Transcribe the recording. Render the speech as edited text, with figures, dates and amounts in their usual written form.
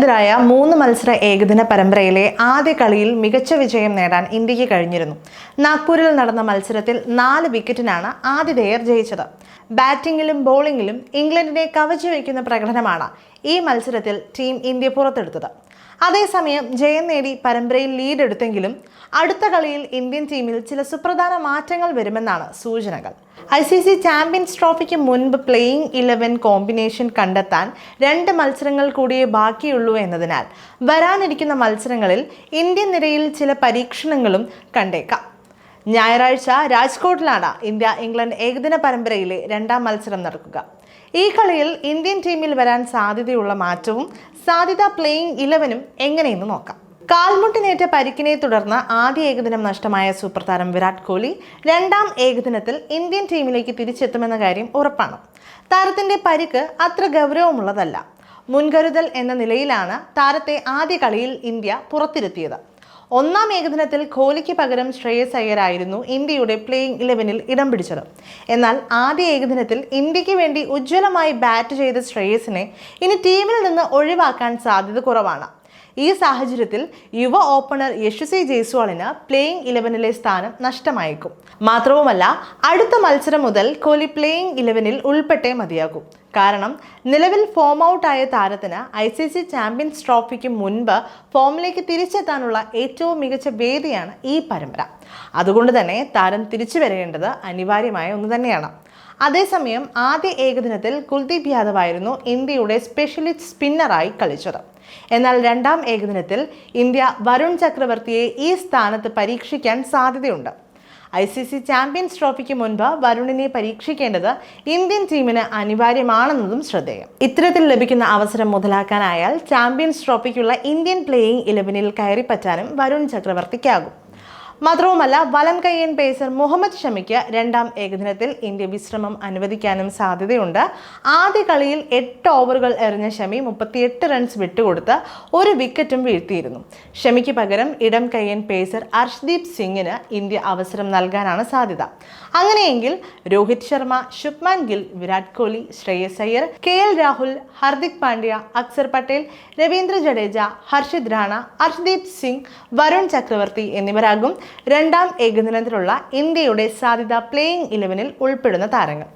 ന്യൂസിലൻഡിനെതിരായ 3 മത്സര ഏകദിന പരമ്പരയിലെ ആദ്യ കളിയിൽ മികച്ച വിജയം നേടാൻ ഇന്ത്യക്ക് കഴിഞ്ഞിരുന്നു. നാഗ്പൂരിൽ നടന്ന മത്സരത്തിൽ 4 വിക്കറ്റിനാണ് ആതിഥേയർ ജയിച്ചത്. ബാറ്റിംഗിലും ബോളിംഗിലും ഇംഗ്ലണ്ടിനെ കവച്ചു വയ്ക്കുന്ന പ്രകടനമാണ് ഈ മത്സരത്തിൽ ടീം ഇന്ത്യ പുറത്തെടുത്തത്. അതേസമയം ജയം നേടി പരമ്പരയിൽ ലീഡ് എടുത്തെങ്കിലും അടുത്ത കളിയിൽ ഇന്ത്യൻ ടീമിൽ ചില സുപ്രധാന മാറ്റങ്ങൾ വരുമെന്നാണ് സൂചനകൾ. ICC ചാമ്പ്യൻസ് ട്രോഫിക്ക് മുൻപ് പ്ലേയിങ് 11 കോമ്പിനേഷൻ കണ്ടെത്താൻ 2 മത്സരങ്ങൾ കൂടിയേ ബാക്കിയുള്ളൂ എന്നതിനാൽ വരാനിരിക്കുന്ന മത്സരങ്ങളിൽ ഇന്ത്യൻ നിരയിൽ ചില പരീക്ഷണങ്ങളും കണ്ടേക്കാം. ഞായറാഴ്ച രാജ്കോട്ടിലാണ് ഇന്ത്യ ഇംഗ്ലണ്ട് ഏകദിന പരമ്പരയിലെ 2ാം മത്സരം നടക്കുക. ഈ കളിയിൽ ഇന്ത്യൻ ടീമിൽ വരാൻ സാധ്യതയുള്ള മാറ്റവും സാധ്യത പ്ലേയിങ് 11 എങ്ങനെയെന്ന് നോക്കാം. കാൽമുട്ടിനേറ്റ പരിക്കിനെ തുടർന്ന് ആദ്യ ഏകദിനം നഷ്ടമായ സൂപ്പർ താരം വിരാട് കോഹ്ലി 2ാം ഏകദിനത്തിൽ ഇന്ത്യൻ ടീമിലേക്ക് തിരിച്ചെത്തുമെന്ന കാര്യം ഉറപ്പാണ്. താരത്തിന്റെ പരിക്ക് അത്ര ഗൗരവമുള്ളതല്ല. മുൻകരുതൽ എന്ന നിലയിലാണ് താരത്തെ ആദ്യ കളിയിൽ ഇന്ത്യ പുറത്തിരുത്തിയത്. 1ാം ഏകദിനത്തിൽ കോഹ്ലിക്ക് പകരം ശ്രേയസ് അയ്യരായിരുന്നു ഇന്ത്യയുടെ പ്ലേയിങ് 11-ൽ ഇടം പിടിച്ചത്. എന്നാൽ ആദ്യ ഏകദിനത്തിൽ ഇന്ത്യക്ക് വേണ്ടി ഉജ്ജ്വലമായി ബാറ്റ് ചെയ്ത ശ്രേയസിനെ ഇനി ടീമിൽ നിന്ന് ഒഴിവാക്കാൻ സാധ്യത കുറവാണ്. ഈ സാഹചര്യത്തിൽ യുവ ഓപ്പണർ യശസ്വി ജയ്സ്വാളിന് പ്ലേയിങ് 11-ലെ സ്ഥാനം നഷ്ടമായേക്കും. മാത്രവുമല്ല, അടുത്ത മത്സരം മുതൽ കോഹ്ലി പ്ലേയിങ് 11-ൽ ഉൾപ്പെട്ടേ മതിയാകും. കാരണം നിലവിൽ ഫോം ഔട്ടായ താരത്തിന് ICC ചാമ്പ്യൻസ് ട്രോഫിക്ക് മുൻപ് ഫോമിലേക്ക് തിരിച്ചെത്താനുള്ള ഏറ്റവും മികച്ച വേദിയാണ് ഈ പരമ്പര. അതുകൊണ്ട് തന്നെ താരം തിരിച്ചു വരേണ്ടത് അനിവാര്യമായ ഒന്ന് തന്നെയാണ്. അതേസമയം ആദ്യ ഏകദിനത്തിൽ കുൽദീപ് യാദവ് ആയിരുന്നു ഇന്ത്യയുടെ സ്പെഷ്യലിസ്റ്റ് സ്പിന്നറായി കളിച്ചത്. എന്നാൽ 2ാം ഏകദിനത്തിൽ ഇന്ത്യ വരുൺ ചക്രവർത്തിയെ ഈ സ്ഥാനത്ത് പരീക്ഷിക്കാൻ സാധ്യതയുണ്ട്. ICC ചാമ്പ്യൻസ് ട്രോഫിക്ക് മുൻപ് വരുണിനെ പരീക്ഷിക്കേണ്ടത് ഇന്ത്യൻ ടീമിന് അനിവാര്യമാണെന്നതും ശ്രദ്ധേയം. ഇത്തരത്തിൽ ലഭിക്കുന്ന അവസരം മുതലാക്കാനായാൽ ചാമ്പ്യൻസ് ട്രോഫിക്കുള്ള ഇന്ത്യൻ പ്ലേയിങ് 11-ൽ കയറിപ്പറ്റാനും വരുൺ ചക്രവർത്തിക്കാകും. മാത്രവുമല്ല, വലം കയ്യൻ പേസർ മുഹമ്മദ് ഷമിക്ക് 2ാം ഏകദിനത്തിൽ ഇന്ത്യ വിശ്രമം അനുവദിക്കാനും സാധ്യതയുണ്ട്. ആദ്യ കളിയിൽ 8 ഓവറുകൾ എറിഞ്ഞ ഷമി 38 റൺസ് വിട്ടുകൊടുത്ത് 1 വിക്കറ്റും വീഴ്ത്തിയിരുന്നു. ഷമിക്ക് പകരം ഇടം കയ്യൻ പേസർ അർഷ്ദീപ് സിംഗിന് ഇന്ത്യ അവസരം നൽകാനാണ് സാധ്യത. അങ്ങനെയെങ്കിൽ രോഹിത് ശർമ്മ, ശുഭ്മാൻ ഗിൽ, വിരാട് കോഹ്ലി, ശ്രേയസ് അയ്യർ, KL രാഹുൽ, ഹർദിക് പാണ്ഡ്യ, അക്സർ പട്ടേൽ, രവീന്ദ്ര ജഡേജ, ഹർഷിത് റാണ, അർഷ്ദീപ് സിംഗ്, വരുൺ ചക്രവർത്തി എന്നിവരാകും 2ാം ഏകദിനത്തിലുള്ള ഇന്ത്യയുടെ സാധ്യത പ്ലേയിങ് 11-ൽ ഉൾപ്പെടുന്ന താരങ്ങൾ.